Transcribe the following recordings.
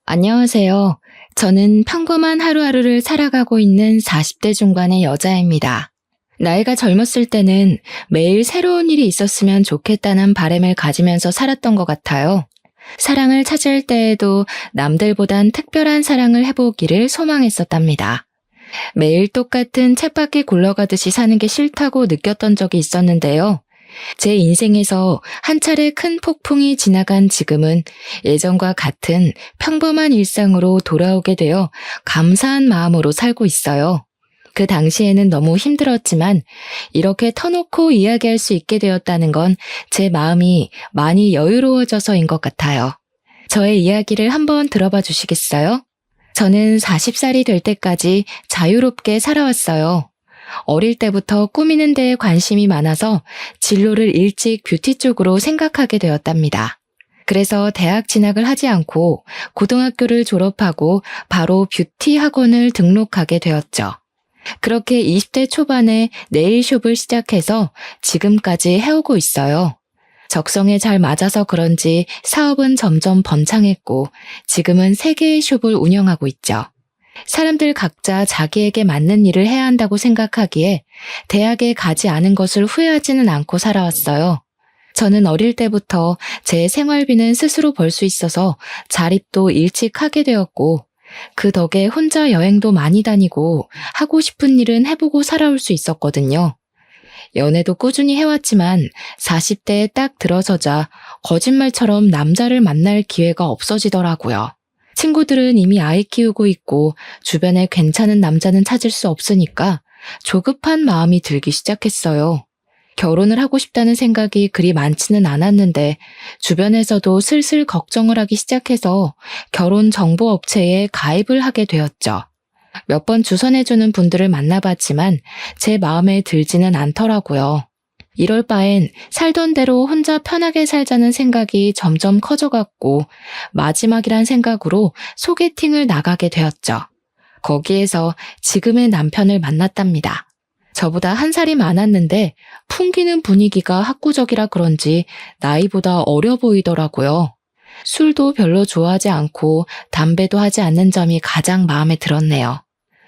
안녕하세요. 저는 평범한 하루하루를 살아가고 있는 40대 중반의 여자입니다. 나이가 젊었을 때는 매일 새로운 일이 있었으면 좋겠다는 바람을 가지면서 살았던 것 같아요. 사랑을 찾을 때에도 남들보단 특별한 사랑을 해보기를 소망했었답니다. 매일 똑같은 쳇바퀴 굴러가듯이 사는 게 싫다고 느꼈던 적이 있었는데요. 제 인생에서 한 차례 큰 폭풍이 지나간 지금은 예전과 같은 평범한 일상으로 돌아오게 되어 감사한 마음으로 살고 있어요. 그 당시에는 너무 힘들었지만 이렇게 터놓고 이야기할 수 있게 되었다는 건 제 마음이 많이 여유로워져서인 것 같아요. 저의 이야기를 한번 들어봐 주시겠어요? 저는 40살이 될 때까지 자유롭게 살아왔어요. 어릴 때부터 꾸미는 데에 관심이 많아서 진로를 일찍 뷰티 쪽으로 생각하게 되었답니다. 그래서 대학 진학을 하지 않고 고등학교를 졸업하고 바로 뷰티 학원을 등록하게 되었죠. 그렇게 20대 초반에 네일숍을 시작해서 지금까지 해오고 있어요. 적성에 잘 맞아서 그런지 사업은 점점 번창했고 지금은 3개의 숍을 운영하고 있죠. 사람들 각자 자기에게 맞는 일을 해야 한다고 생각하기에 대학에 가지 않은 것을 후회하지는 않고 살아왔어요. 저는 어릴 때부터 제 생활비는 스스로 벌 수 있어서 자립도 일찍 하게 되었고 그 덕에 혼자 여행도 많이 다니고 하고 싶은 일은 해보고 살아올 수 있었거든요. 연애도 꾸준히 해왔지만 40대에 딱 들어서자 거짓말처럼 남자를 만날 기회가 없어지더라고요. 친구들은 이미 아이 키우고 있고 주변에 괜찮은 남자는 찾을 수 없으니까 조급한 마음이 들기 시작했어요. 결혼을 하고 싶다는 생각이 그리 많지는 않았는데 주변에서도 슬슬 걱정을 하기 시작해서 결혼 정보 업체에 가입을 하게 되었죠. 몇 번 주선해주는 분들을 만나봤지만 제 마음에 들지는 않더라고요. 이럴 바엔 살던 대로 혼자 편하게 살자는 생각이 점점 커져갔고 마지막이란 생각으로 소개팅을 나가게 되었죠. 거기에서 지금의 남편을 만났답니다. 저보다 1살이 많았는데 풍기는 분위기가 학구적이라 그런지 나이보다 어려 보이더라고요. 술도 별로 좋아하지 않고 담배도 하지 않는 점이 가장 마음에 들었네요.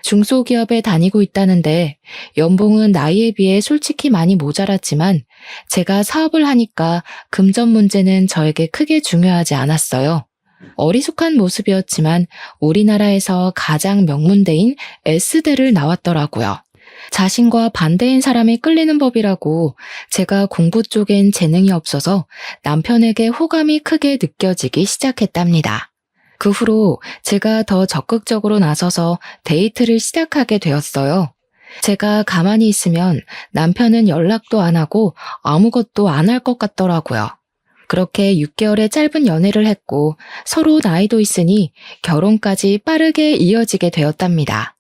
중소기업에 다니고 있다는데 연봉은 나이에 비해 솔직히 많이 모자랐지만 제가 사업을 하니까 금전 문제는 저에게 크게 중요하지 않았어요. 어리숙한 모습이었지만 우리나라에서 가장 명문대인 S대를 나왔더라고요. 자신과 반대인 사람이 끌리는 법이라고 제가 공부 쪽엔 재능이 없어서 남편에게 호감이 크게 느껴지기 시작했답니다. 그 후로 제가 더 적극적으로 나서서 데이트를 시작하게 되었어요. 제가 가만히 있으면 남편은 연락도 안 하고 아무것도 안 할 것 같더라고요. 그렇게 6개월의 짧은 연애를 했고 서로 나이도 있으니 결혼까지 빠르게 이어지게 되었답니다.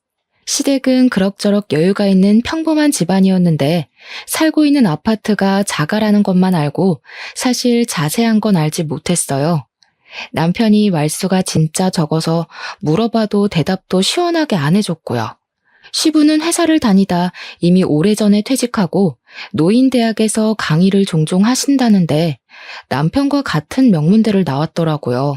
시댁은 그럭저럭 여유가 있는 평범한 집안이었는데 살고 있는 아파트가 자가라는 것만 알고 사실 자세한 건 알지 못했어요. 남편이 말수가 진짜 적어서 물어봐도 대답도 시원하게 안 해줬고요. 시부는 회사를 다니다 이미 오래전에 퇴직하고 노인대학에서 강의를 종종 하신다는데 남편과 같은 명문대를 나왔더라고요.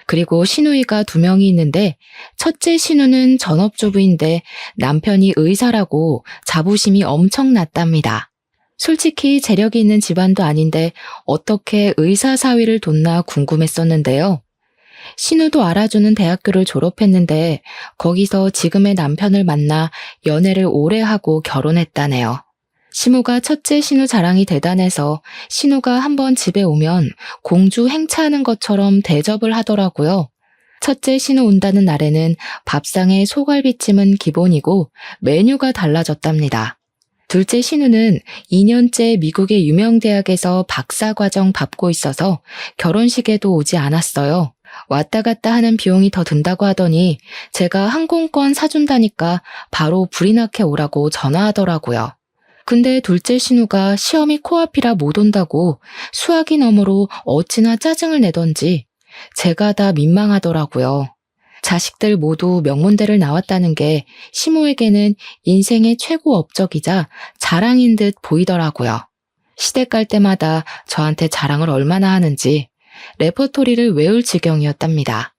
그리고 시누이가 2명이 있는데 첫째 시누는 전업주부인데 남편이 의사라고 자부심이 엄청났답니다. 솔직히 재력이 있는 집안도 아닌데 어떻게 의사 사위를 뒀나 궁금했었는데요. 신우도 알아주는 대학교를 졸업했는데 거기서 지금의 남편을 만나 연애를 오래 하고 결혼했다네요. 시무가 첫째 신우 자랑이 대단해서 신우가 한번 집에 오면 공주 행차하는 것처럼 대접을 하더라고요. 첫째 신우 온다는 날에는 밥상에 소갈비찜은 기본이고 메뉴가 달라졌답니다. 둘째 신우는 2년째 미국의 유명 대학에서 박사과정 밟고 있어서 결혼식에도 오지 않았어요. 왔다 갔다 하는 비용이 더 든다고 하더니 제가 항공권 사준다니까 바로 불이 나게 오라고 전화하더라고요. 근데 둘째 신우가 시험이 코앞이라 못 온다고 수학이 너머로 어찌나 짜증을 내던지 제가 다 민망하더라고요. 자식들 모두 명문대를 나왔다는 게 시모에게는 인생의 최고 업적이자 자랑인 듯 보이더라고요. 시댁 갈 때마다 저한테 자랑을 얼마나 하는지 레퍼토리를 외울 지경이었답니다.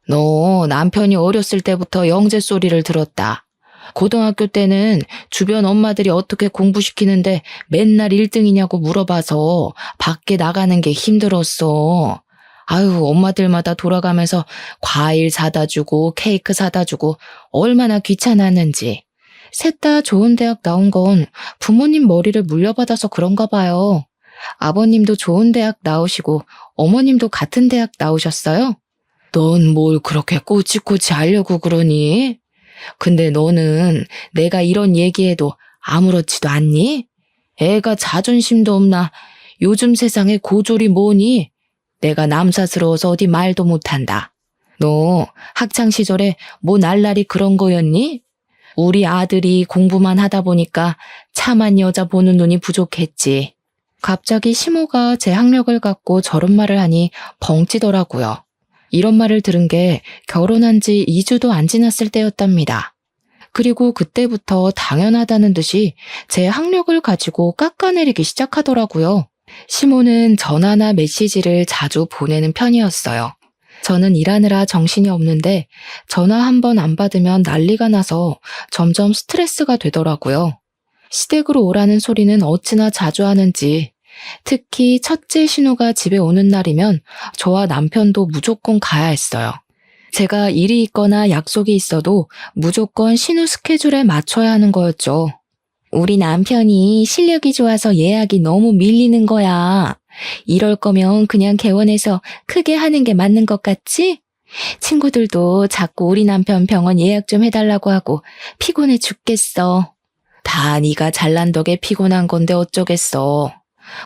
너 남편이 어렸을 때부터 영재 소리를 들었다. 고등학교 때는 주변 엄마들이 어떻게 공부시키는데 맨날 1등이냐고 물어봐서 밖에 나가는 게 힘들었어. 아유, 엄마들마다 돌아가면서 과일 사다 주고 케이크 사다 주고 얼마나 귀찮았는지. 셋 다 좋은 대학 나온 건 부모님 머리를 물려받아서 그런가 봐요. 아버님도 좋은 대학 나오시고 어머님도 같은 대학 나오셨어요? 넌 뭘 그렇게 꼬치꼬치 하려고 그러니? 근데 너는 내가 이런 얘기해도 아무렇지도 않니? 애가 자존심도 없나? 요즘 세상에 고졸이 뭐니? 내가 남사스러워서 어디 말도 못한다. 너 학창시절에 뭐 날라리 그런 거였니? 우리 아들이 공부만 하다 보니까 참한 여자 보는 눈이 부족했지. 갑자기 시모가 제 학력을 갖고 저런 말을 하니 벙찌더라고요. 이런 말을 들은 게 결혼한 지 2주도 안 지났을 때였답니다. 그리고 그때부터 당연하다는 듯이 제 학력을 가지고 깎아내리기 시작하더라고요. 시모는 전화나 메시지를 자주 보내는 편이었어요. 저는 일하느라 정신이 없는데 전화 한 번 안 받으면 난리가 나서 점점 스트레스가 되더라고요. 시댁으로 오라는 소리는 어찌나 자주 하는지, 특히 첫째 신우가 집에 오는 날이면 저와 남편도 무조건 가야 했어요. 제가 일이 있거나 약속이 있어도 무조건 신우 스케줄에 맞춰야 하는 거였죠. 우리 남편이 실력이 좋아서 예약이 너무 밀리는 거야. 이럴 거면 그냥 개원해서 크게 하는 게 맞는 것 같지? 친구들도 자꾸 우리 남편 병원 예약 좀 해달라고 하고 피곤해 죽겠어. 다 네가 잘난 덕에 피곤한 건데 어쩌겠어.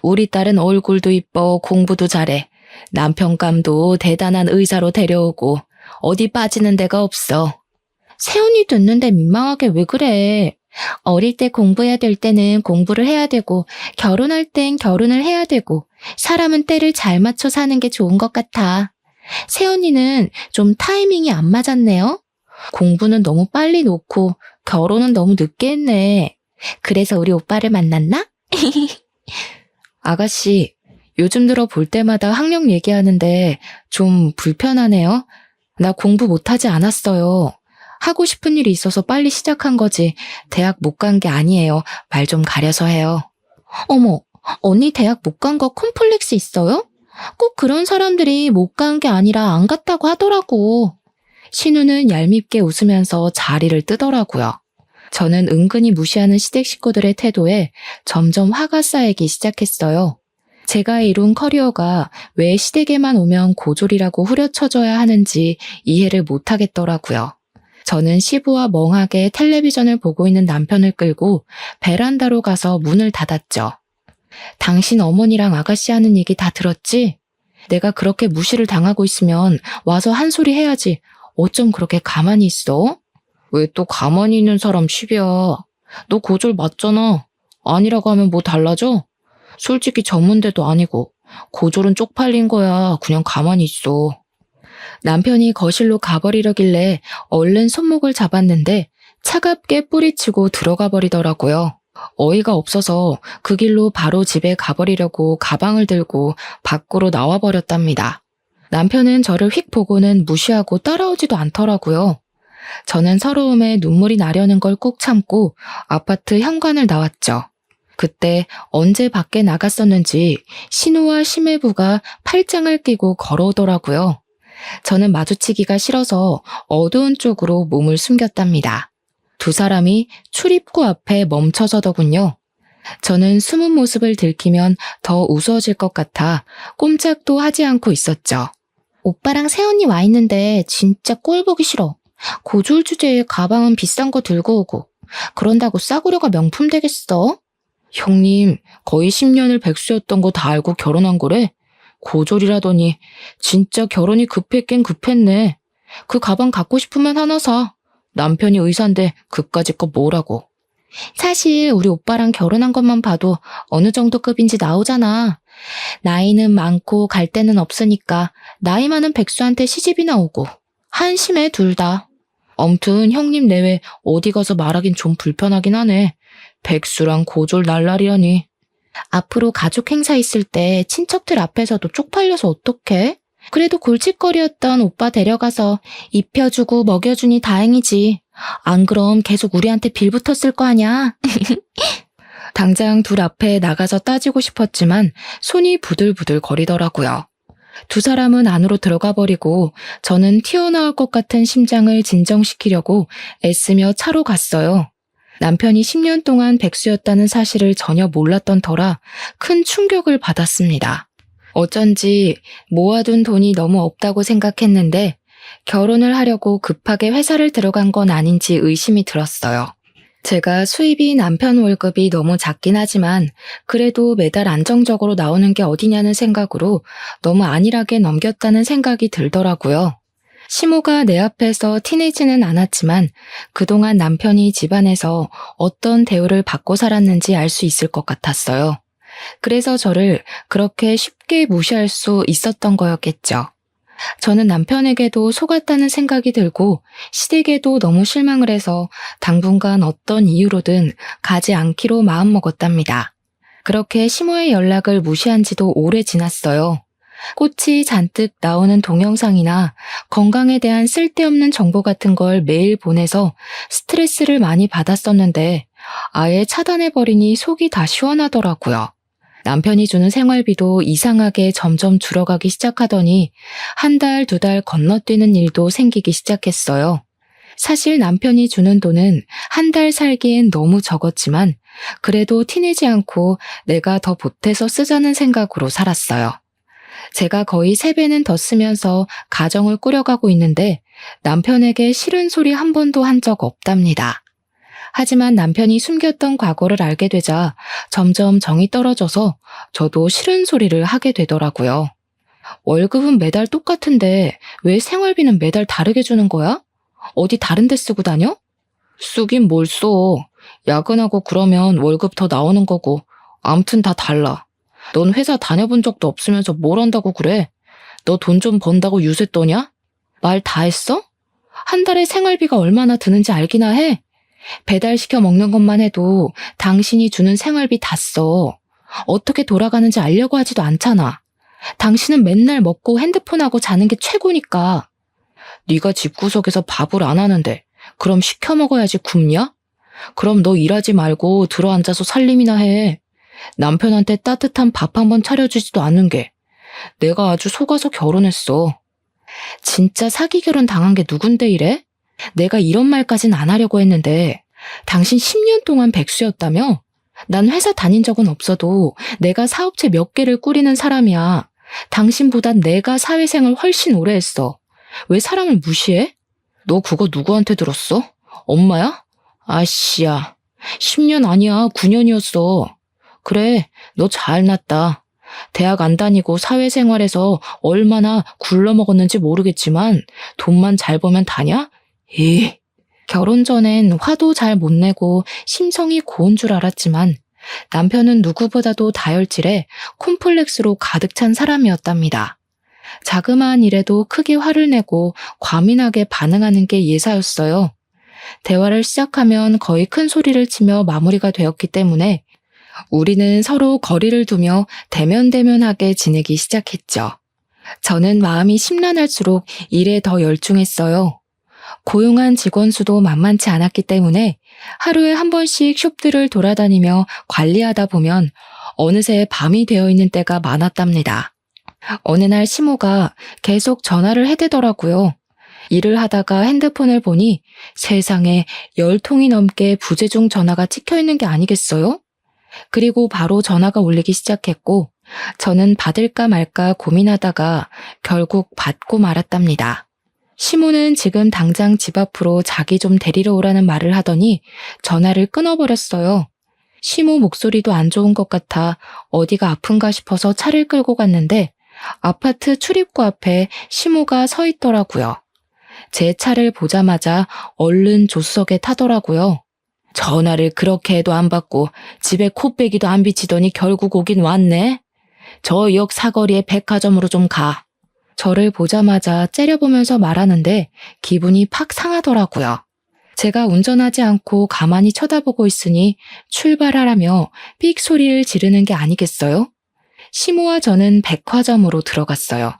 우리 딸은 얼굴도 이뻐 공부도 잘해. 남편감도 대단한 의사로 데려오고 어디 빠지는 데가 없어. 세훈이 듣는데 민망하게 왜 그래? 어릴 때 공부해야 될 때는 공부를 해야 되고 결혼할 땐 결혼을 해야 되고 사람은 때를 잘 맞춰 사는 게 좋은 것 같아. 세훈이는 좀 타이밍이 안 맞았네요. 공부는 너무 빨리 놓고 결혼은 너무 늦게 했네. 그래서 우리 오빠를 만났나? 아가씨, 요즘 들어 볼 때마다 학력 얘기하는데 좀 불편하네요. 나 공부 못하지 않았어요. 하고 싶은 일이 있어서 빨리 시작한 거지 대학 못 간 게 아니에요. 말 좀 가려서 해요. 어머, 언니 대학 못 간 거 콤플렉스 있어요? 꼭 그런 사람들이 못 간 게 아니라 안 갔다고 하더라고. 신우는 얄밉게 웃으면서 자리를 뜨더라고요. 저는 은근히 무시하는 시댁 식구들의 태도에 점점 화가 쌓이기 시작했어요. 제가 이룬 커리어가 왜 시댁에만 오면 고졸이라고 후려쳐져야 하는지 이해를 못하겠더라고요. 저는 시부와 멍하게 텔레비전을 보고 있는 남편을 끌고 베란다로 가서 문을 닫았죠. 당신 어머니랑 아가씨 하는 얘기 다 들었지? 내가 그렇게 무시를 당하고 있으면 와서 한 소리 해야지. 어쩜 그렇게 가만히 있어? 왜 또 가만히 있는 사람 시비야? 너 고졸 맞잖아. 아니라고 하면 뭐 달라져? 솔직히 전문대도 아니고 고졸은 쪽팔린 거야. 그냥 가만히 있어. 남편이 거실로 가버리려길래 얼른 손목을 잡았는데 차갑게 뿌리치고 들어가 버리더라고요. 어이가 없어서 그 길로 바로 집에 가버리려고 가방을 들고 밖으로 나와버렸답니다. 남편은 저를 휙 보고는 무시하고 따라오지도 않더라고요. 저는 서러움에 눈물이 나려는 걸 꾹 참고 아파트 현관을 나왔죠. 그때 언제 밖에 나갔었는지 신우와 심해부가 팔짱을 끼고 걸어오더라고요. 저는 마주치기가 싫어서 어두운 쪽으로 몸을 숨겼답니다. 두 사람이 출입구 앞에 멈춰서더군요. 저는 숨은 모습을 들키면 더 우스워질 것 같아 꼼짝도 하지 않고 있었죠. 오빠랑 세훈이 와 있는데 진짜 꼴 보기 싫어. 고졸 주제에 가방은 비싼 거 들고 오고 그런다고 싸구려가 명품 되겠어? 형님, 거의 10년을 백수였던 거 다 알고 결혼한 거래? 고졸이라더니 진짜 결혼이 급했긴 급했네. 그 가방 갖고 싶으면 하나 사. 남편이 의사인데 그까짓 거 뭐라고. 사실 우리 오빠랑 결혼한 것만 봐도 어느 정도 급인지 나오잖아. 나이는 많고 갈 데는 없으니까 나이 많은 백수한테 시집이나 오고. 한심해 둘 다. 엄튼 형님 내외 어디 가서 말하긴 좀 불편하긴 하네. 백수랑 고졸 날라리라니. 앞으로 가족 행사 있을 때 친척들 앞에서도 쪽팔려서 어떡해? 그래도 골칫거리였던 오빠 데려가서 입혀주고 먹여주니 다행이지. 안 그럼 계속 우리한테 빌붙었을 거 아냐? 당장 둘 앞에 나가서 따지고 싶었지만 손이 부들부들 거리더라고요. 두 사람은 안으로 들어가 버리고 저는 튀어나올 것 같은 심장을 진정시키려고 애쓰며 차로 갔어요. 남편이 10년 동안 백수였다는 사실을 전혀 몰랐던 터라 큰 충격을 받았습니다. 어쩐지 모아둔 돈이 너무 없다고 생각했는데 결혼을 하려고 급하게 회사를 들어간 건 아닌지 의심이 들었어요. 제가 수입이 남편 월급이 너무 작긴 하지만 그래도 매달 안정적으로 나오는 게 어디냐는 생각으로 너무 안일하게 넘겼다는 생각이 들더라고요. 시모가 내 앞에서 티내지는 않았지만 그동안 남편이 집안에서 어떤 대우를 받고 살았는지 알 수 있을 것 같았어요. 그래서 저를 그렇게 쉽게 무시할 수 있었던 거였겠죠. 저는 남편에게도 속았다는 생각이 들고 시댁에도 너무 실망을 해서 당분간 어떤 이유로든 가지 않기로 마음먹었답니다. 그렇게 시모의 연락을 무시한 지도 오래 지났어요. 꽃이 잔뜩 나오는 동영상이나 건강에 대한 쓸데없는 정보 같은 걸 매일 보내서 스트레스를 많이 받았었는데 아예 차단해버리니 속이 다 시원하더라고요. 남편이 주는 생활비도 이상하게 점점 줄어가기 시작하더니 한 달, 두 달 건너뛰는 일도 생기기 시작했어요. 사실 남편이 주는 돈은 한 달 살기엔 너무 적었지만 그래도 티내지 않고 내가 더 보태서 쓰자는 생각으로 살았어요. 제가 거의 3배는 더 쓰면서 가정을 꾸려가고 있는데 남편에게 싫은 소리 한 번도 한 적 없답니다. 하지만 남편이 숨겼던 과거를 알게 되자 점점 정이 떨어져서 저도 싫은 소리를 하게 되더라고요. 월급은 매달 똑같은데 왜 생활비는 매달 다르게 주는 거야? 어디 다른 데 쓰고 다녀? 쓰긴 뭘 써. 야근하고 그러면 월급 더 나오는 거고 암튼 다 달라. 넌 회사 다녀본 적도 없으면서 뭘 한다고 그래? 너 돈 좀 번다고 유세 떠냐? 말 다 했어? 한 달에 생활비가 얼마나 드는지 알기나 해? 배달시켜 먹는 것만 해도 당신이 주는 생활비 다 써. 어떻게 돌아가는지 알려고 하지도 않잖아. 당신은 맨날 먹고 핸드폰하고 자는 게 최고니까. 네가 집구석에서 밥을 안 하는데 그럼 시켜 먹어야지 굶냐? 그럼 너 일하지 말고 들어앉아서 살림이나 해. 남편한테 따뜻한 밥 한 번 차려주지도 않는 게. 내가 아주 속아서 결혼했어. 진짜 사기 결혼 당한 게 누군데 이래? 내가 이런 말까진 안 하려고 했는데 당신 10년 동안 백수였다며? 난 회사 다닌 적은 없어도 내가 사업체 몇 개를 꾸리는 사람이야. 당신보단 내가 사회생활 훨씬 오래 했어. 왜 사람을 무시해? 너 그거 누구한테 들었어? 엄마야? 아씨야. 10년 아니야. 9년이었어. 그래, 너 잘났다. 대학 안 다니고 사회생활에서 얼마나 굴러먹었는지 모르겠지만 돈만 잘 벌면 다냐? 결혼 전엔 화도 잘 못 내고 심성이 고운 줄 알았지만 남편은 누구보다도 다혈질에 콤플렉스로 가득 찬 사람이었답니다. 자그마한 일에도 크게 화를 내고 과민하게 반응하는 게 예사였어요. 대화를 시작하면 거의 큰 소리를 치며 마무리가 되었기 때문에 우리는 서로 거리를 두며 대면대면하게 지내기 시작했죠. 저는 마음이 심란할수록 일에 더 열중했어요. 고용한 직원 수도 만만치 않았기 때문에 하루에 한 번씩 숍들을 돌아다니며 관리하다 보면 어느새 밤이 되어 있는 때가 많았답니다. 어느 날 시모가 계속 전화를 해대더라고요. 일을 하다가 핸드폰을 보니 세상에 10통이 넘게 부재중 전화가 찍혀 있는 게 아니겠어요? 그리고 바로 전화가 울리기 시작했고 저는 받을까 말까 고민하다가 결국 받고 말았답니다. 시모는 지금 당장 집 앞으로 자기 좀 데리러 오라는 말을 하더니 전화를 끊어버렸어요. 시모 목소리도 안 좋은 것 같아 어디가 아픈가 싶어서 차를 끌고 갔는데 아파트 출입구 앞에 시모가 서 있더라고요. 제 차를 보자마자 얼른 조수석에 타더라고요. 전화를 그렇게 해도 안 받고 집에 코빼기도 안 비치더니 결국 오긴 왔네. 저 역 사거리에 백화점으로 좀 가. 저를 보자마자 째려보면서 말하는데 기분이 팍 상하더라고요. 제가 운전하지 않고 가만히 쳐다보고 있으니 출발하라며 삑 소리를 지르는 게 아니겠어요? 시모와 저는 백화점으로 들어갔어요.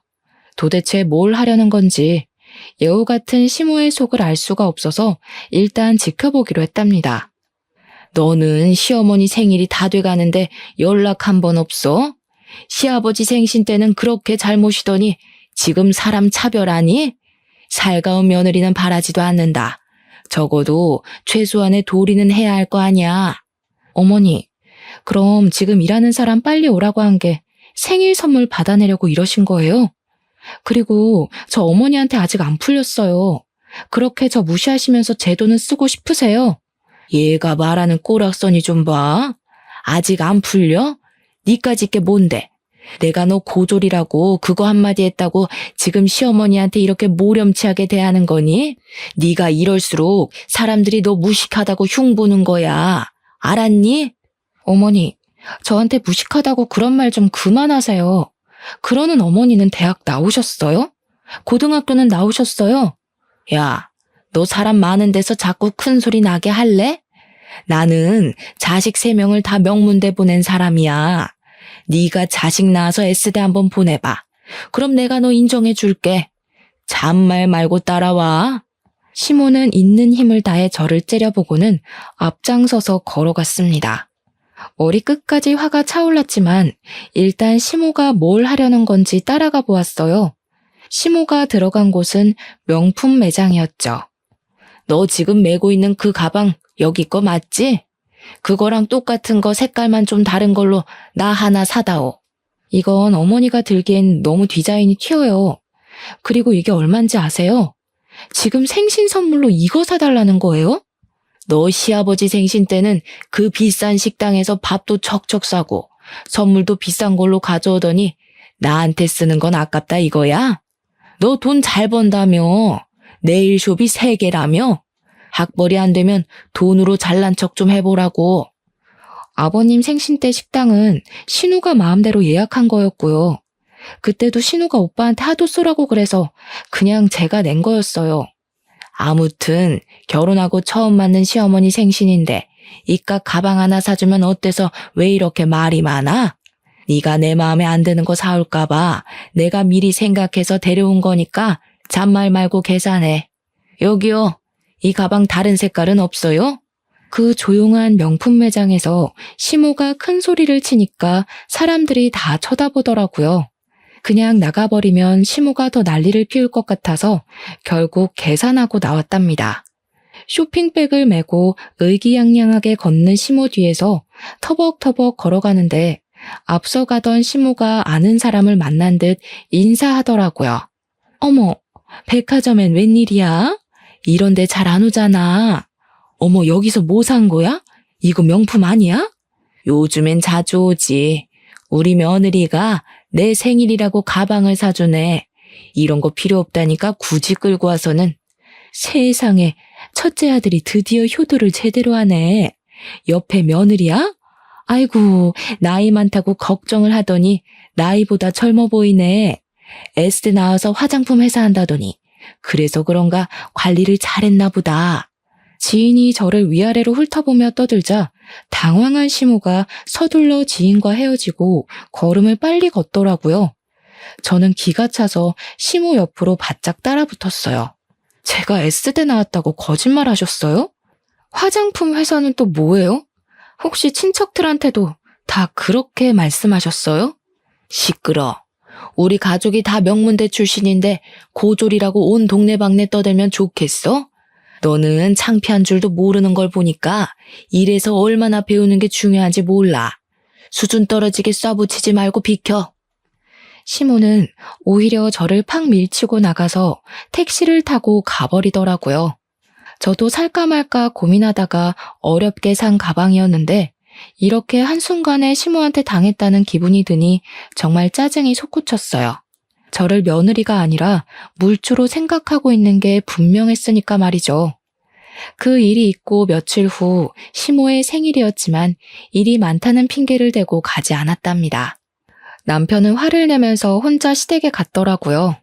도대체 뭘 하려는 건지 여우 같은 시모의 속을 알 수가 없어서 일단 지켜보기로 했답니다. 너는 시어머니 생일이 다 돼가는데 연락 한 번 없어? 시아버지 생신 때는 그렇게 잘모시더니 지금 사람 차별하니? 살가운 며느리는 바라지도 않는다. 적어도 최소한의 도리는 해야 할 거 아니야. 어머니, 그럼 지금 일하는 사람 빨리 오라고 한 게 생일 선물 받아내려고 이러신 거예요? 그리고 저 어머니한테 아직 안 풀렸어요. 그렇게 저 무시하시면서 제 돈은 쓰고 싶으세요? 얘가 말하는 꼬락서니 좀 봐. 아직 안 풀려? 니까짓 게 뭔데? 내가 너 고졸이라고 그거 한마디 했다고 지금 시어머니한테 이렇게 모렴치하게 대하는 거니? 네가 이럴수록 사람들이 너 무식하다고 흉보는 거야. 알았니? 어머니, 저한테 무식하다고 그런 말 좀 그만하세요. 그러는 어머니는 대학 나오셨어요? 고등학교는 나오셨어요? 야, 너 사람 많은 데서 자꾸 큰 소리 나게 할래? 나는 자식 3명을 다 명문대 보낸 사람이야. 네가 자식 낳아서 S대 한번 보내봐. 그럼 내가 너 인정해 줄게. 잔말 말고 따라와. 시모는 있는 힘을 다해 저를 째려보고는 앞장서서 걸어갔습니다. 머리 끝까지 화가 차올랐지만 일단 시모가 뭘 하려는 건지 따라가 보았어요. 시모가 들어간 곳은 명품 매장이었죠. 너 지금 메고 있는 그 가방 여기 거 맞지? 그거랑 똑같은 거 색깔만 좀 다른 걸로 나 하나 사다오. 이건 어머니가 들기엔 너무 디자인이 튀어요. 그리고 이게 얼만지 아세요? 지금 생신 선물로 이거 사달라는 거예요? 너 시아버지 생신 때는 그 비싼 식당에서 밥도 척척 사고 선물도 비싼 걸로 가져오더니 나한테 쓰는 건 아깝다 이거야? 너 돈 잘 번다며? 네일숍이 3개라며? 학벌이 안 되면 돈으로 잘난 척 좀 해보라고. 아버님 생신 때 식당은 신우가 마음대로 예약한 거였고요. 그때도 신우가 오빠한테 하도 쏘라고 그래서 그냥 제가 낸 거였어요. 아무튼 결혼하고 처음 맞는 시어머니 생신인데 이깟 가방 하나 사주면 어때서 왜 이렇게 말이 많아? 네가 내 마음에 안 드는 거 사올까 봐 내가 미리 생각해서 데려온 거니까 잔말 말고 계산해. 여기요. 이 가방 다른 색깔은 없어요? 그 조용한 명품 매장에서 시모가 큰 소리를 치니까 사람들이 다 쳐다보더라고요. 그냥 나가버리면 시모가 더 난리를 피울 것 같아서 결국 계산하고 나왔답니다. 쇼핑백을 메고 의기양양하게 걷는 시모 뒤에서 터벅터벅 걸어가는데 앞서 가던 시모가 아는 사람을 만난 듯 인사하더라고요. 어머, 백화점엔 웬일이야? 이런 데 잘 안 오잖아. 어머, 여기서 뭐 산 거야? 이거 명품 아니야? 요즘엔 자주 오지. 우리 며느리가 내 생일이라고 가방을 사주네. 이런 거 필요 없다니까 굳이 끌고 와서는. 세상에, 첫째 아들이 드디어 효도를 제대로 하네. 옆에 며느리야? 아이고, 나이 많다고 걱정을 하더니 나이보다 젊어 보이네. S대 나와서 화장품 회사 한다더니 그래서 그런가 관리를 잘했나 보다. 지인이 저를 위아래로 훑어보며 떠들자 당황한 시모가 서둘러 지인과 헤어지고 걸음을 빨리 걷더라고요. 저는 기가 차서 시모 옆으로 바짝 따라붙었어요. 제가 S대 나왔다고 거짓말 하셨어요? 화장품 회사는 또 뭐예요? 혹시 친척들한테도 다 그렇게 말씀하셨어요? 시끄러. 우리 가족이 다 명문대 출신인데 고졸이라고 온 동네방네 떠들면 좋겠어? 너는 창피한 줄도 모르는 걸 보니까 일에서 얼마나 배우는 게 중요한지 몰라. 수준 떨어지게 쏴붙이지 말고 비켜. 시모는 오히려 저를 팍 밀치고 나가서 택시를 타고 가버리더라고요. 저도 살까 말까 고민하다가 어렵게 산 가방이었는데 이렇게 한순간에 시모한테 당했다는 기분이 드니 정말 짜증이 솟구쳤어요. 저를 며느리가 아니라 물주로 생각하고 있는 게 분명했으니까 말이죠. 그 일이 있고 며칠 후 시모의 생일이었지만 일이 많다는 핑계를 대고 가지 않았답니다. 남편은 화를 내면서 혼자 시댁에 갔더라고요.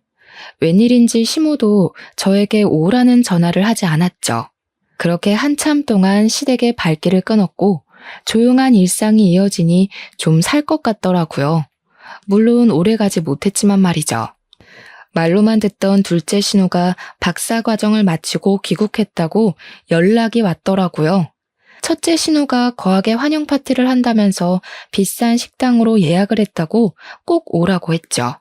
웬일인지 시모도 저에게 오라는 전화를 하지 않았죠. 그렇게 한참 동안 시댁의 발길을 끊었고 조용한 일상이 이어지니 좀 살 것 같더라고요. 물론 오래 가지 못했지만 말이죠. 말로만 듣던 둘째 신우가 박사 과정을 마치고 귀국했다고 연락이 왔더라고요. 첫째 신우가 거하게 환영 파티를 한다면서 비싼 식당으로 예약을 했다고 꼭 오라고 했죠.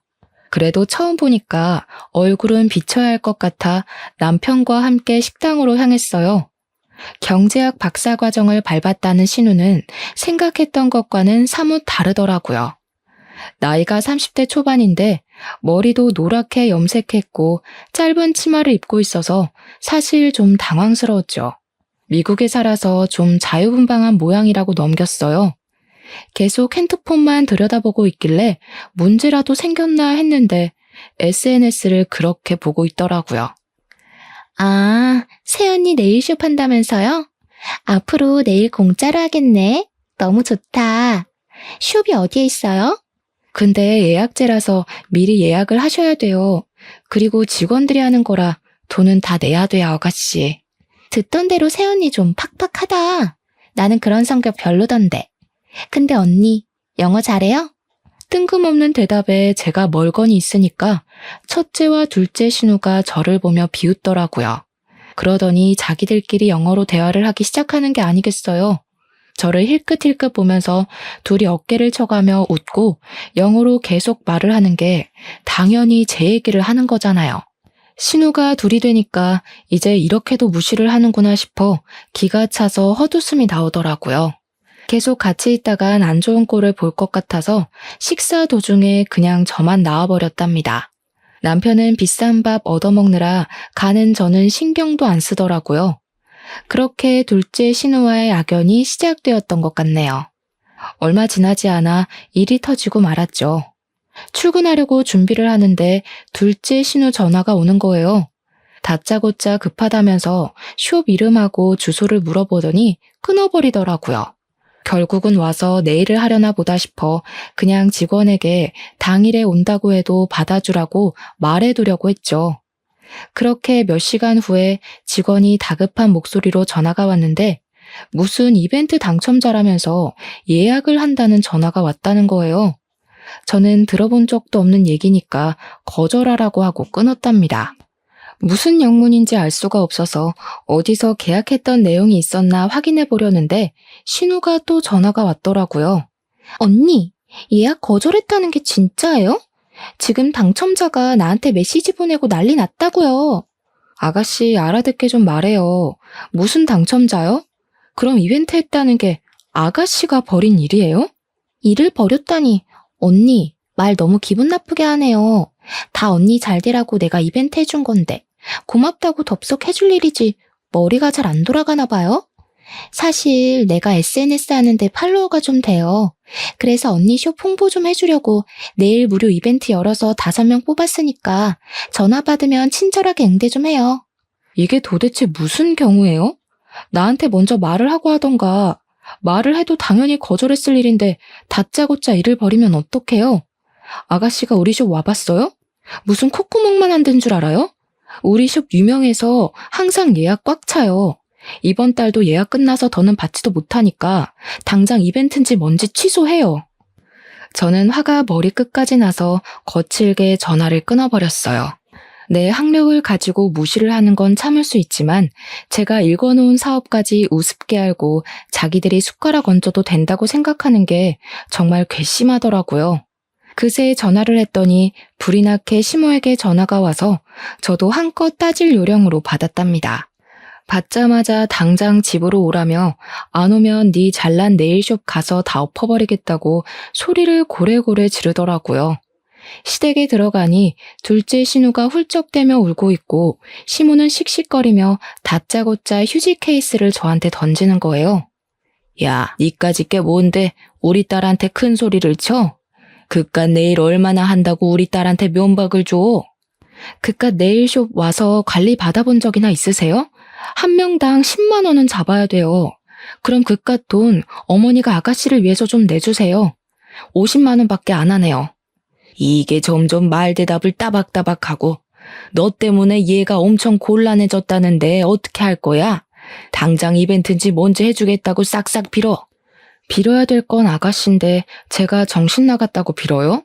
그래도 처음 보니까 얼굴은 비쳐야 할 것 같아 남편과 함께 식당으로 향했어요. 경제학 박사 과정을 밟았다는 신우는 생각했던 것과는 사뭇 다르더라고요. 나이가 30대 초반인데 머리도 노랗게 염색했고 짧은 치마를 입고 있어서 사실 좀 당황스러웠죠. 미국에 살아서 좀 자유분방한 모양이라고 넘겼어요. 계속 핸드폰만 들여다보고 있길래 문제라도 생겼나 했는데 SNS를 그렇게 보고 있더라고요. 아, 새언니 네일숍 한다면서요? 앞으로 네일 공짜로 하겠네. 너무 좋다. 숍이 어디에 있어요? 근데 예약제라서 미리 예약을 하셔야 돼요. 그리고 직원들이 하는 거라 돈은 다 내야 돼요, 아가씨. 듣던 대로 새언니 좀 팍팍하다. 나는 그런 성격 별로던데. 근데 언니, 영어 잘해요? 뜬금없는 대답에 제가 멀거니 있으니까 첫째와 둘째 신우가 저를 보며 비웃더라고요. 그러더니 자기들끼리 영어로 대화를 하기 시작하는 게 아니겠어요. 저를 힐끗힐끗 보면서 둘이 어깨를 쳐가며 웃고 영어로 계속 말을 하는 게 당연히 제 얘기를 하는 거잖아요. 신우가 둘이 되니까 이제 이렇게도 무시를 하는구나 싶어 기가 차서 헛웃음이 나오더라고요. 계속 같이 있다간 안 좋은 꼴을 볼 것 같아서 식사 도중에 그냥 저만 나와버렸답니다. 남편은 비싼 밥 얻어먹느라 가는 저는 신경도 안 쓰더라고요. 그렇게 둘째 신우와의 악연이 시작되었던 것 같네요. 얼마 지나지 않아 일이 터지고 말았죠. 출근하려고 준비를 하는데 둘째 신우 전화가 오는 거예요. 다짜고짜 급하다면서 숍 이름하고 주소를 물어보더니 끊어버리더라고요. 결국은 와서 내일을 하려나 보다 싶어 그냥 직원에게 당일에 온다고 해도 받아주라고 말해두려고 했죠. 그렇게 몇 시간 후에 직원이 다급한 목소리로 전화가 왔는데 무슨 이벤트 당첨자라면서 예약을 한다는 전화가 왔다는 거예요. 저는 들어본 적도 없는 얘기니까 거절하라고 하고 끊었답니다. 무슨 영문인지 알 수가 없어서 어디서 계약했던 내용이 있었나 확인해 보려는데 신우가 또 전화가 왔더라고요. 언니, 예약 거절했다는 게 진짜예요? 지금 당첨자가 나한테 메시지 보내고 난리 났다고요. 아가씨 알아듣게 좀 말해요. 무슨 당첨자요? 그럼 이벤트 했다는 게 아가씨가 벌인 일이에요? 일을 벌였다니. 언니, 말 너무 기분 나쁘게 하네요. 다 언니 잘 되라고 내가 이벤트 해준 건데 고맙다고 덥석 해줄 일이지 머리가 잘 안 돌아가나 봐요? 사실 내가 SNS 하는데 팔로워가 좀 돼요. 그래서 언니 숍 홍보 좀 해주려고 내일 무료 이벤트 열어서 5명 뽑았으니까 전화 받으면 친절하게 응대 좀 해요. 이게 도대체 무슨 경우예요? 나한테 먼저 말을 하고 하던가. 말을 해도 당연히 거절했을 일인데 다짜고짜 일을 벌이면 어떡해요? 아가씨가 우리 숍 와봤어요? 무슨 콧구멍만 안 된 줄 알아요? 우리 숍 유명해서 항상 예약 꽉 차요. 이번 달도 예약 끝나서 더는 받지도 못하니까 당장 이벤트인지 뭔지 취소해요. 저는 화가 머리끝까지 나서 거칠게 전화를 끊어버렸어요. 내 학력을 가지고 무시를 하는 건 참을 수 있지만 제가 읽어놓은 사업까지 우습게 알고 자기들이 숟가락 얹어도 된다고 생각하는 게 정말 괘씸하더라고요. 그새 전화를 했더니 불이 나게 시모에게 전화가 와서 저도 한껏 따질 요령으로 받았답니다. 받자마자 당장 집으로 오라며 안 오면 네 잘난 네일숍 가서 다 엎어버리겠다고 소리를 고래고래 지르더라고요. 시댁에 들어가니 둘째 신우가 훌쩍대며 울고 있고 시모는 씩씩거리며 다짜고짜 휴지 케이스를 저한테 던지는 거예요. 야, 니까짓 게 뭔데 우리 딸한테 큰 소리를 쳐? 그깟 네일 얼마나 한다고 우리 딸한테 면박을 줘? 그깟 네일숍 와서 관리 받아본 적이나 있으세요? 한 명당 10만 원은 잡아야 돼요. 그럼 그깟 돈 어머니가 아가씨를 위해서 좀 내주세요. 50만 원밖에 안 하네요. 이게 점점 말 대답을 따박따박하고 너 때문에 얘가 엄청 곤란해졌다는데 어떻게 할 거야? 당장 이벤트인지 뭔지 해주겠다고 싹싹 빌어. 빌어야 될 건 아가씨인데 제가 정신 나갔다고 빌어요?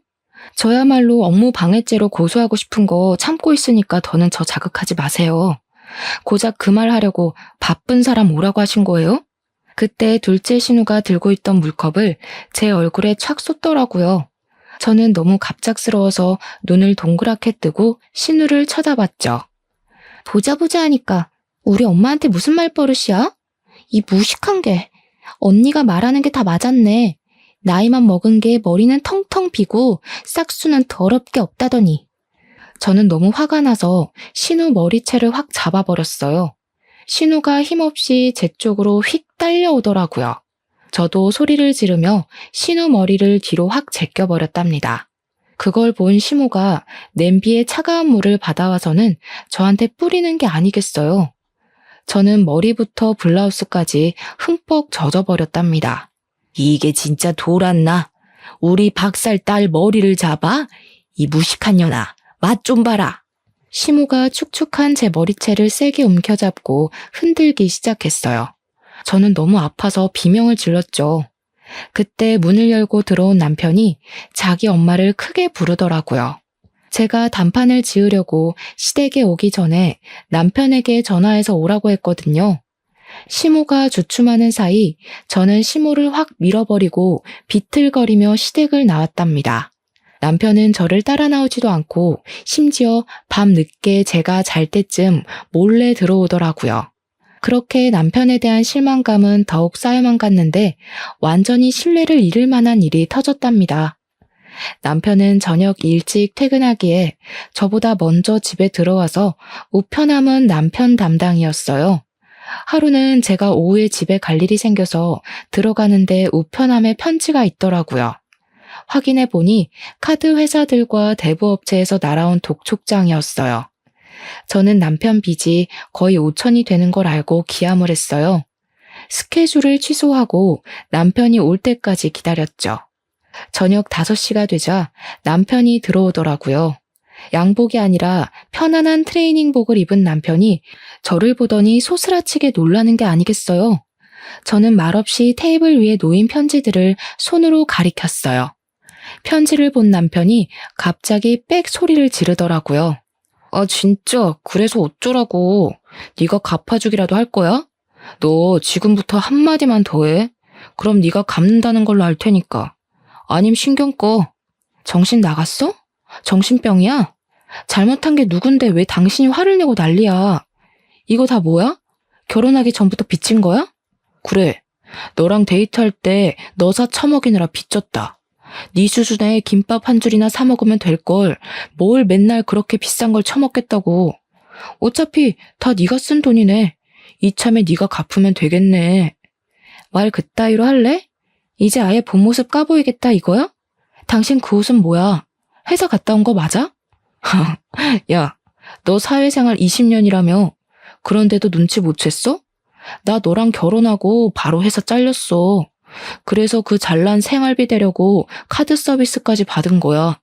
저야말로 업무 방해죄로 고소하고 싶은 거 참고 있으니까 더는 저 자극하지 마세요. 고작 그 말 하려고 바쁜 사람 오라고 하신 거예요? 그때 둘째 신우가 들고 있던 물컵을 제 얼굴에 촥 쏟더라고요. 저는 너무 갑작스러워서 눈을 동그랗게 뜨고 신우를 쳐다봤죠. 보자 하니까 우리 엄마한테 무슨 말버릇이야? 이 무식한 게. 언니가 말하는 게 다 맞았네. 나이만 먹은 게 머리는 텅텅 비고 싹수는 더럽게 없다더니. 저는 너무 화가 나서 신우 머리채를 확 잡아버렸어요. 신우가 힘없이 제 쪽으로 휙 딸려오더라고요. 저도 소리를 지르며 신우 머리를 뒤로 확 제껴버렸답니다. 그걸 본 시모가 냄비에 차가운 물을 받아와서는 저한테 뿌리는 게 아니겠어요. 저는 머리부터 블라우스까지 흠뻑 젖어버렸답니다. 이게 진짜 돌았나? 우리 박살 딸 머리를 잡아? 이 무식한 년아, 맛 좀 봐라. 시모가 축축한 제 머리채를 세게 움켜잡고 흔들기 시작했어요. 저는 너무 아파서 비명을 질렀죠. 그때 문을 열고 들어온 남편이 자기 엄마를 크게 부르더라고요. 제가 단판을 지으려고 시댁에 오기 전에 남편에게 전화해서 오라고 했거든요. 시모가 주춤하는 사이 저는 시모를 확 밀어버리고 비틀거리며 시댁을 나왔답니다. 남편은 저를 따라 나오지도 않고 심지어 밤 늦게 제가 잘 때쯤 몰래 들어오더라고요. 그렇게 남편에 대한 실망감은 더욱 쌓여만 갔는데 완전히 신뢰를 잃을 만한 일이 터졌답니다. 남편은 저녁 일찍 퇴근하기에 저보다 먼저 집에 들어와서 우편함은 남편 담당이었어요. 하루는 제가 오후에 집에 갈 일이 생겨서 들어가는데 우편함에 편지가 있더라고요. 확인해 보니 카드 회사들과 대부업체에서 날아온 독촉장이었어요. 저는 남편 빚이 거의 5천이 되는 걸 알고 기함을 했어요. 스케줄을 취소하고 남편이 올 때까지 기다렸죠. 저녁 5시가 되자 남편이 들어오더라고요. 양복이 아니라 편안한 트레이닝복을 입은 남편이 저를 보더니 소스라치게 놀라는 게 아니겠어요. 저는 말없이 테이블 위에 놓인 편지들을 손으로 가리켰어요. 편지를 본 남편이 갑자기 빽 소리를 지르더라고요. 아 진짜 그래서 어쩌라고. 네가 갚아주기라도 할 거야? 너 지금부터 한마디만 더 해. 그럼 네가 갚는다는 걸로 알 테니까. 아님 신경 꺼. 정신 나갔어? 정신병이야? 잘못한 게 누군데 왜 당신이 화를 내고 난리야. 이거 다 뭐야? 결혼하기 전부터 빚진 거야? 그래. 너랑 데이트할 때 너 사 처먹이느라 빚졌다. 네 수준에 김밥 한 줄이나 사 먹으면 될 걸 뭘 맨날 그렇게 비싼 걸 처먹겠다고. 어차피 다 네가 쓴 돈이네. 이참에 네가 갚으면 되겠네. 말 그따위로 할래? 이제 아예 본 모습 까보이겠다 이거야? 당신 그 옷은 뭐야? 회사 갔다 온 거 맞아? 야, 너 사회생활 20년이라며 그런데도 눈치 못 챘어? 나 너랑 결혼하고 바로 회사 잘렸어. 그래서 그 잘난 생활비 대려고 카드 서비스까지 받은 거야.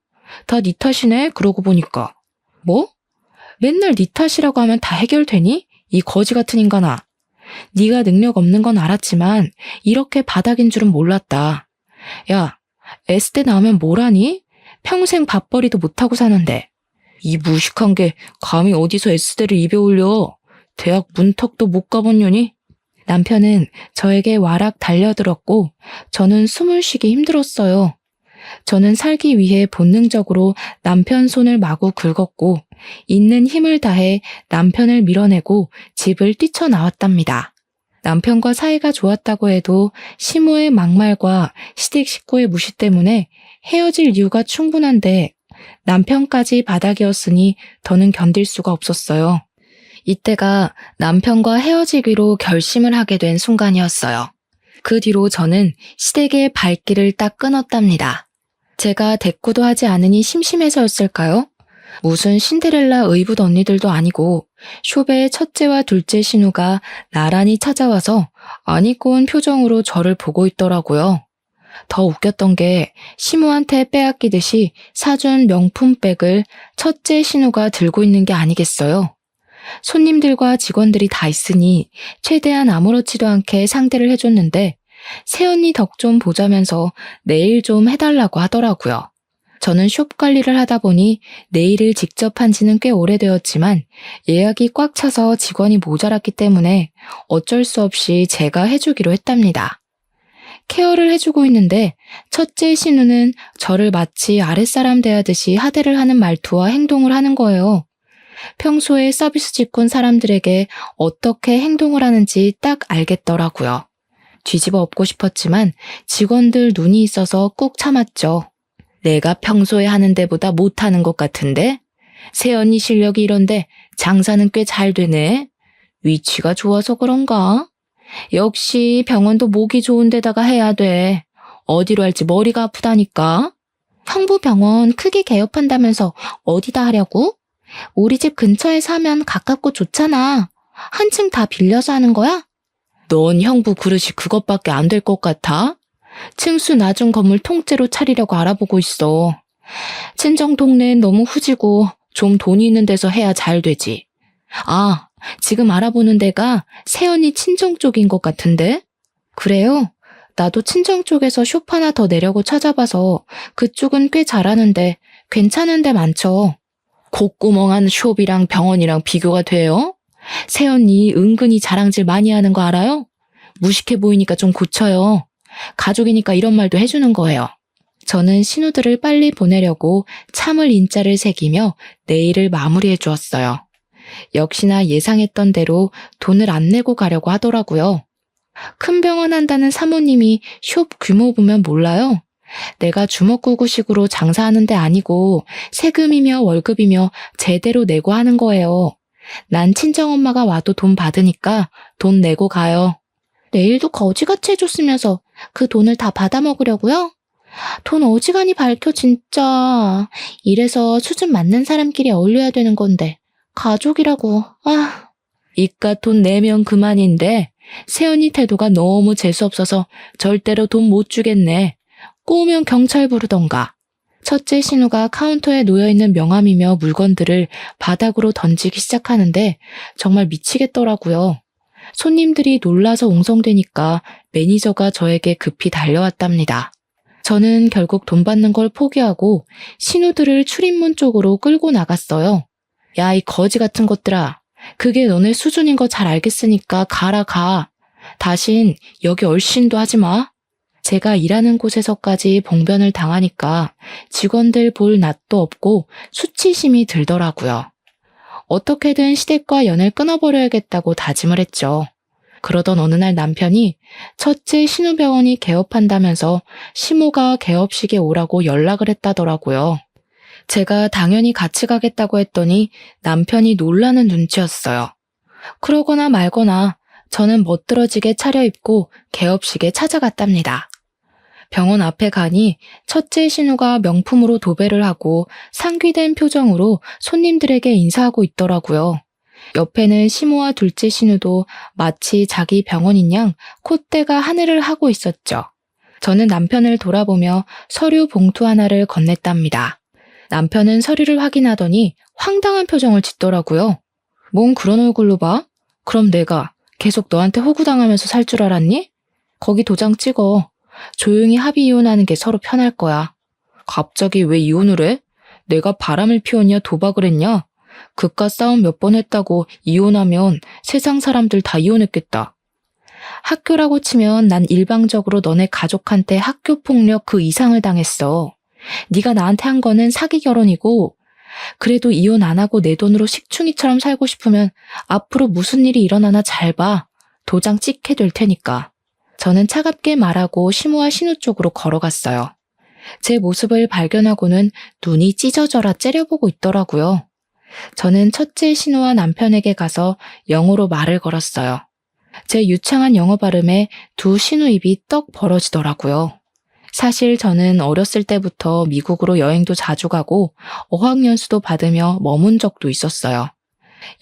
다 네 탓이네, 그러고 보니까. 뭐? 맨날 네 탓이라고 하면 다 해결되니? 이 거지 같은 인간아. 네가 능력 없는 건 알았지만 이렇게 바닥인 줄은 몰랐다. 야, S대 나오면 뭘 하니? 평생 밥벌이도 못하고 사는데. 이 무식한 게 감히 어디서 S대를 입에 올려. 대학 문턱도 못 가본 년이? 남편은 저에게 와락 달려들었고 저는 숨을 쉬기 힘들었어요. 저는 살기 위해 본능적으로 남편 손을 마구 긁었고 있는 힘을 다해 남편을 밀어내고 집을 뛰쳐나왔답니다. 남편과 사이가 좋았다고 해도 시모의 막말과 시댁 식구의 무시 때문에 헤어질 이유가 충분한데 남편까지 바닥이었으니 더는 견딜 수가 없었어요. 이때가 남편과 헤어지기로 결심을 하게 된 순간이었어요. 그 뒤로 저는 시댁의 발길을 딱 끊었답니다. 제가 대꾸도 하지 않으니 심심해서였을까요? 무슨 신데렐라 의붓 언니들도 아니고 쇼베의 첫째와 둘째 신우가 나란히 찾아와서 안 입고 온 표정으로 저를 보고 있더라고요. 더 웃겼던 게 시무한테 빼앗기듯이 사준 명품백을 첫째 신우가 들고 있는 게 아니겠어요. 손님들과 직원들이 다 있으니 최대한 아무렇지도 않게 상대를 해줬는데 새언니 덕 좀 보자면서 내일 좀 해달라고 하더라고요. 저는 숍 관리를 하다 보니 네일을 직접 한 지는 꽤 오래되었지만 예약이 꽉 차서 직원이 모자랐기 때문에 어쩔 수 없이 제가 해주기로 했답니다. 케어를 해주고 있는데 첫째 신우는 저를 마치 아랫사람 대하듯이 하대를 하는 말투와 행동을 하는 거예요. 평소에 서비스 직군 사람들에게 어떻게 행동을 하는지 딱 알겠더라고요. 뒤집어 엎고 싶었지만 직원들 눈이 있어서 꾹 참았죠. 내가 평소에 하는 데보다 못하는 것 같은데? 새언니 실력이 이런데 장사는 꽤 잘 되네. 위치가 좋아서 그런가? 역시 병원도 목이 좋은 데다가 해야 돼. 어디로 할지 머리가 아프다니까. 형부병원 크게 개업한다면서 어디다 하려고? 우리 집 근처에서 하면 가깝고 좋잖아. 한층 다 빌려서 하는 거야? 넌 형부 그릇이 그것밖에 안 될 것 같아? 층수 낮은 건물 통째로 차리려고 알아보고 있어. 친정 동네엔 너무 후지고 좀 돈이 있는 데서 해야 잘 되지. 아, 지금 알아보는 데가 새언니 친정 쪽인 것 같은데? 그래요? 나도 친정 쪽에서 숍 하나 더 내려고 찾아봐서 그쪽은 꽤 잘하는데 괜찮은 데 많죠. 콧구멍한 숍이랑 병원이랑 비교가 돼요? 새언니 은근히 자랑질 많이 하는 거 알아요? 무식해 보이니까 좀 고쳐요. 가족이니까 이런 말도 해주는 거예요. 저는 신우들을 빨리 보내려고 참을 인자를 새기며 내일을 마무리해 주었어요. 역시나 예상했던 대로 돈을 안 내고 가려고 하더라고요. 큰 병원 한다는 사모님이 숍 규모 보면 몰라요. 내가 주먹구구식으로 장사하는 데 아니고 세금이며 월급이며 제대로 내고 하는 거예요. 난 친정엄마가 와도 돈 받으니까 돈 내고 가요. 내일도 거지같이 해줬으면서 그 돈을 다 받아먹으려고요? 돈 어지간히 밝혀 진짜. 이래서 수준 맞는 사람끼리 어울려야 되는 건데 가족이라고. 아, 이깟 돈 내면 그만인데 새언니 태도가 너무 재수없어서 절대로 돈 못 주겠네. 꼬우면 경찰 부르던가. 첫째 신우가 카운터에 놓여있는 명함이며 물건들을 바닥으로 던지기 시작하는데 정말 미치겠더라고요. 손님들이 놀라서 옹성대니까 매니저가 저에게 급히 달려왔답니다. 저는 결국 돈 받는 걸 포기하고 신우들을 출입문 쪽으로 끌고 나갔어요. 야, 이 거지 같은 것들아. 그게 너네 수준인 거 잘 알겠으니까 가라 가. 다신 여기 얼씬도 하지 마. 제가 일하는 곳에서까지 봉변을 당하니까 직원들 볼 낯도 없고 수치심이 들더라고요. 어떻게든 시댁과 연을 끊어버려야겠다고 다짐을 했죠. 그러던 어느 날 남편이 첫째 신우병원이 개업한다면서 시모가 개업식에 오라고 연락을 했다더라고요. 제가 당연히 같이 가겠다고 했더니 남편이 놀라는 눈치였어요. 그러거나 말거나 저는 멋들어지게 차려입고 개업식에 찾아갔답니다. 병원 앞에 가니 첫째 신우가 명품으로 도배를 하고 상귀된 표정으로 손님들에게 인사하고 있더라고요. 옆에는 시모와 둘째 신우도 마치 자기 병원인 양 콧대가 하늘을 하고 있었죠. 저는 남편을 돌아보며 서류 봉투 하나를 건넸답니다. 남편은 서류를 확인하더니 황당한 표정을 짓더라고요. 뭔 그런 얼굴로 봐? 그럼 내가 계속 너한테 호구당하면서 살 줄 알았니? 거기 도장 찍어. 조용히 합의 이혼하는 게 서로 편할 거야. 갑자기 왜 이혼을 해? 내가 바람을 피웠냐 도박을 했냐? 그깟 싸움 몇 번 했다고 이혼하면 세상 사람들 다 이혼했겠다. 학교라고 치면 난 일방적으로 너네 가족한테 학교 폭력 그 이상을 당했어. 네가 나한테 한 거는 사기 결혼이고 그래도 이혼 안 하고 내 돈으로 식충이처럼 살고 싶으면 앞으로 무슨 일이 일어나나 잘 봐. 도장 찍게 될 테니까. 저는 차갑게 말하고 시모와 신우 쪽으로 걸어갔어요. 제 모습을 발견하고는 눈이 찢어져라 째려보고 있더라고요. 저는 첫째 신우와 남편에게 가서 영어로 말을 걸었어요. 제 유창한 영어 발음에 두 신우 입이 떡 벌어지더라고요. 사실 저는 어렸을 때부터 미국으로 여행도 자주 가고 어학연수도 받으며 머문 적도 있었어요.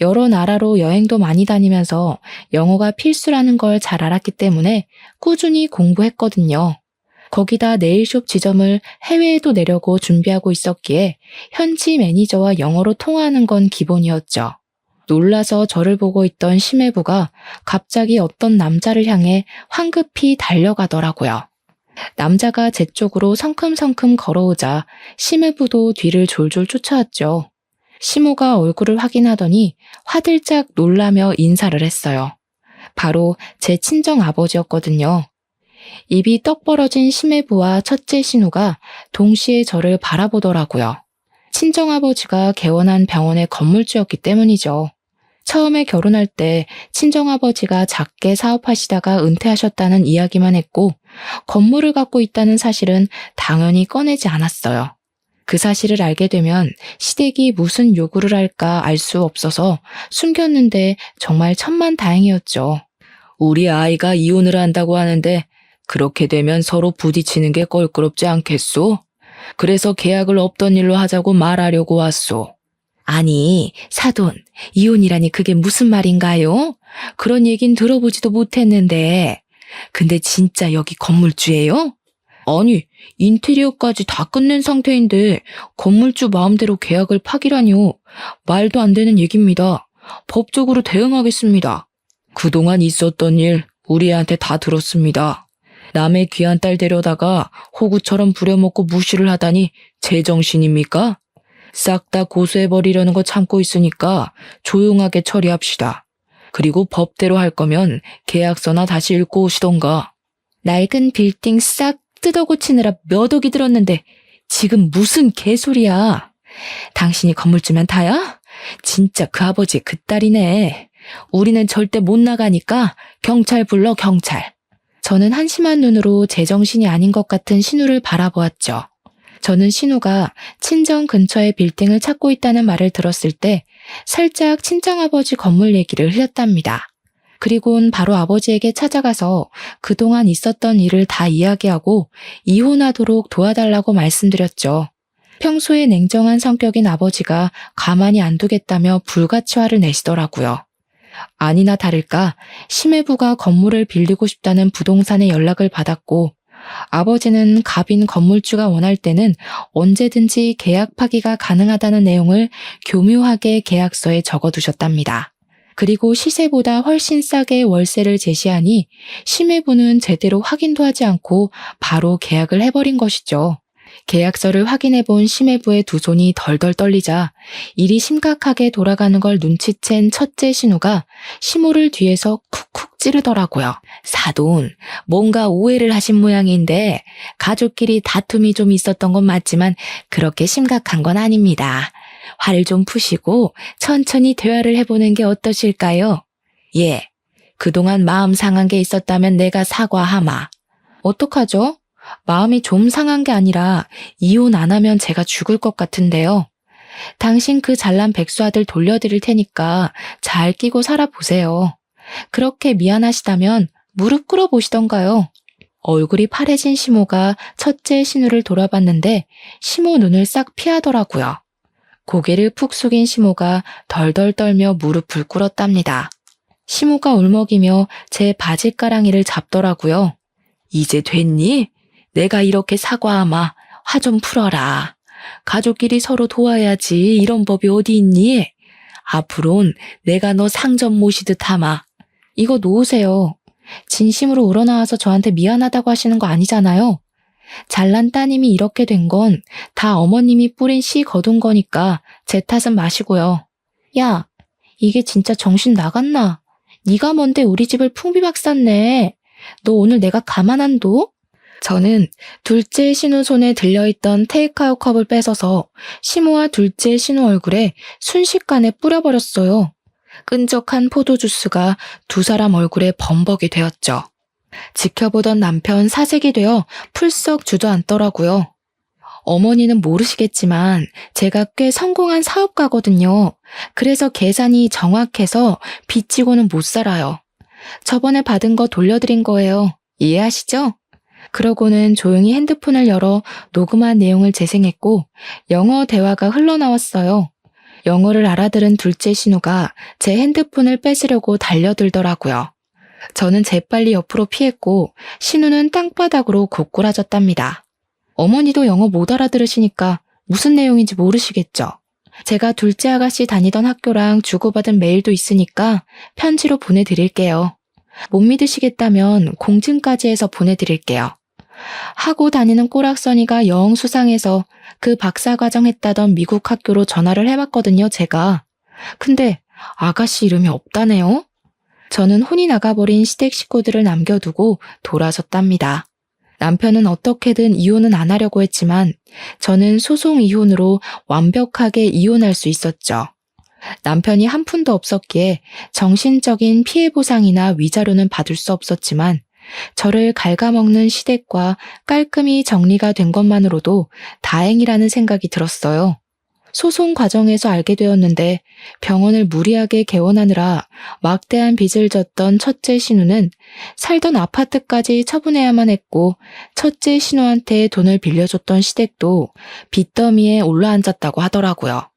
여러 나라로 여행도 많이 다니면서 영어가 필수라는 걸 잘 알았기 때문에 꾸준히 공부했거든요. 거기다 네일숍 지점을 해외에도 내려고 준비하고 있었기에 현지 매니저와 영어로 통화하는 건 기본이었죠. 놀라서 저를 보고 있던 심해부가 갑자기 어떤 남자를 향해 황급히 달려가더라고요. 남자가 제 쪽으로 성큼성큼 걸어오자 심해부도 뒤를 졸졸 쫓아왔죠. 시모가 얼굴을 확인하더니 화들짝 놀라며 인사를 했어요. 바로 제 친정 아버지였거든요. 입이 떡 벌어진 심해부와 첫째 신우가 동시에 저를 바라보더라고요. 친정아버지가 개원한 병원의 건물주였기 때문이죠. 처음에 결혼할 때 친정아버지가 작게 사업하시다가 은퇴하셨다는 이야기만 했고 건물을 갖고 있다는 사실은 당연히 꺼내지 않았어요. 그 사실을 알게 되면 시댁이 무슨 요구를 할까 알 수 없어서 숨겼는데 정말 천만다행이었죠. 우리 아이가 이혼을 한다고 하는데 그렇게 되면 서로 부딪히는 게 껄끄럽지 않겠소? 그래서 계약을 없던 일로 하자고 말하려고 왔소. 아니, 사돈, 이혼이라니 그게 무슨 말인가요? 그런 얘긴 들어보지도 못했는데. 근데 진짜 여기 건물주예요? 아니, 인테리어까지 다 끝낸 상태인데 건물주 마음대로 계약을 파기라뇨. 말도 안 되는 얘기입니다. 법적으로 대응하겠습니다. 그동안 있었던 일 우리한테 다 들었습니다. 남의 귀한 딸 데려다가 호구처럼 부려먹고 무시를 하다니 제정신입니까? 싹 다 고소해버리려는 거 참고 있으니까 조용하게 처리합시다. 그리고 법대로 할 거면 계약서나 다시 읽고 오시던가. 낡은 빌딩 싹 뜯어고치느라 몇 억이 들었는데 지금 무슨 개소리야. 당신이 건물주면 다야? 진짜 그 아버지 그 딸이네. 우리는 절대 못 나가니까 경찰 불러 경찰. 저는 한심한 눈으로 제정신이 아닌 것 같은 신우를 바라보았죠. 저는 신우가 친정 근처에 빌딩을 찾고 있다는 말을 들었을 때 살짝 친정아버지 건물 얘기를 흘렸답니다. 그리고는 바로 아버지에게 찾아가서 그동안 있었던 일을 다 이야기하고 이혼하도록 도와달라고 말씀드렸죠. 평소에 냉정한 성격인 아버지가 가만히 안 두겠다며 불같이 화를 내시더라고요. 아니나 다를까 심해부가 건물을 빌리고 싶다는 부동산에 연락을 받았고 아버지는 갑인 건물주가 원할 때는 언제든지 계약 파기가 가능하다는 내용을 교묘하게 계약서에 적어두셨답니다. 그리고 시세보다 훨씬 싸게 월세를 제시하니 심해부는 제대로 확인도 하지 않고 바로 계약을 해버린 것이죠. 계약서를 확인해본 심해부의 두 손이 덜덜 떨리자 일이 심각하게 돌아가는 걸 눈치챈 첫째 신우가 시모를 뒤에서 쿡쿡 찌르더라고요. 사돈, 뭔가 오해를 하신 모양인데 가족끼리 다툼이 좀 있었던 건 맞지만 그렇게 심각한 건 아닙니다. 화를 좀 푸시고 천천히 대화를 해보는 게 어떠실까요? 예, 그동안 마음 상한 게 있었다면 내가 사과하마. 어떡하죠? 마음이 좀 상한 게 아니라 이혼 안 하면 제가 죽을 것 같은데요. 당신 그 잘난 백수 아들 돌려드릴 테니까 잘 끼고 살아보세요. 그렇게 미안하시다면 무릎 꿇어 보시던가요. 얼굴이 파래진 시모가 첫째 신우를 돌아봤는데 시모 눈을 싹 피하더라고요. 고개를 푹 숙인 시모가 덜덜 떨며 무릎을 꿇었답니다. 시모가 울먹이며 제 바지가랑이를 잡더라고요. 이제 됐니? 내가 이렇게 사과하마. 화 좀 풀어라. 가족끼리 서로 도와야지. 이런 법이 어디 있니? 앞으론 내가 너 상점 모시듯 하마. 이거 놓으세요. 진심으로 우러나와서 저한테 미안하다고 하시는 거 아니잖아요. 잘난 따님이 이렇게 된 건 다 어머님이 뿌린 씨 거둔 거니까 제 탓은 마시고요. 야, 이게 진짜 정신 나갔나? 네가 뭔데 우리 집을 풍비박 쌌네. 너 오늘 내가 가만 안 둬? 저는 둘째 신우 손에 들려있던 테이크아웃 컵을 뺏어서 시모와 둘째 신우 얼굴에 순식간에 뿌려버렸어요. 끈적한 포도주스가 두 사람 얼굴에 범벅이 되었죠. 지켜보던 남편 사색이 되어 풀썩 주저앉더라고요. 어머니는 모르시겠지만 제가 꽤 성공한 사업가거든요. 그래서 계산이 정확해서 빚지고는 못 살아요. 저번에 받은 거 돌려드린 거예요. 이해하시죠? 그러고는 조용히 핸드폰을 열어 녹음한 내용을 재생했고 영어 대화가 흘러나왔어요. 영어를 알아들은 둘째 신우가 제 핸드폰을 뺏으려고 달려들더라고요. 저는 재빨리 옆으로 피했고 신우는 땅바닥으로 고꾸라졌답니다. 어머니도 영어 못 알아들으시니까 무슨 내용인지 모르시겠죠? 제가 둘째 아가씨 다니던 학교랑 주고받은 메일도 있으니까 편지로 보내드릴게요. 못 믿으시겠다면 공증까지 해서 보내드릴게요. 하고 다니는 꼬락서니가 영 수상해서 그 박사과정 했다던 미국 학교로 전화를 해봤거든요, 제가. 근데 아가씨 이름이 없다네요. 저는 혼이 나가버린 시댁 식구들을 남겨두고 돌아섰답니다. 남편은 어떻게든 이혼은 안 하려고 했지만 저는 소송 이혼으로 완벽하게 이혼할 수 있었죠. 남편이 한 푼도 없었기에 정신적인 피해 보상이나 위자료는 받을 수 없었지만 저를 갉아먹는 시댁과 깔끔히 정리가 된 것만으로도 다행이라는 생각이 들었어요. 소송 과정에서 알게 되었는데 병원을 무리하게 개원하느라 막대한 빚을 졌던 첫째 신우는 살던 아파트까지 처분해야만 했고 첫째 신우한테 돈을 빌려줬던 시댁도 빚더미에 올라앉았다고 하더라고요.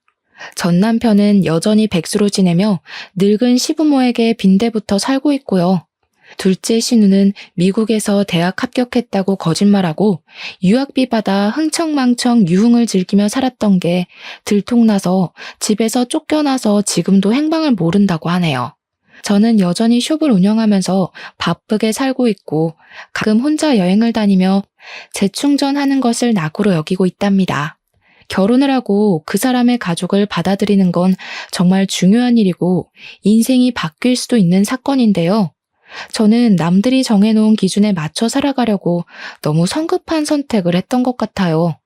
전 남편은 여전히 백수로 지내며 늙은 시부모에게 빈대부터 살고 있고요. 둘째 신우는 미국에서 대학 합격했다고 거짓말하고 유학비 받아 흥청망청 유흥을 즐기며 살았던 게 들통나서 집에서 쫓겨나서 지금도 행방을 모른다고 하네요. 저는 여전히 숍을 운영하면서 바쁘게 살고 있고 가끔 혼자 여행을 다니며 재충전하는 것을 낙으로 여기고 있답니다. 결혼을 하고 그 사람의 가족을 받아들이는 건 정말 중요한 일이고 인생이 바뀔 수도 있는 사건인데요. 저는 남들이 정해놓은 기준에 맞춰 살아가려고 너무 성급한 선택을 했던 것 같아요.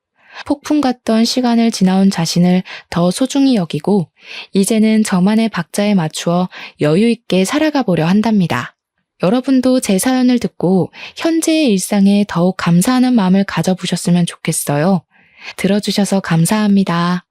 폭풍 같던 시간을 지나온 자신을 더 소중히 여기고 이제는 저만의 박자에 맞추어 여유 있게 살아가 보려 한답니다. 여러분도 제 사연을 듣고 현재의 일상에 더욱 감사하는 마음을 가져보셨으면 좋겠어요. 들어주셔서 감사합니다.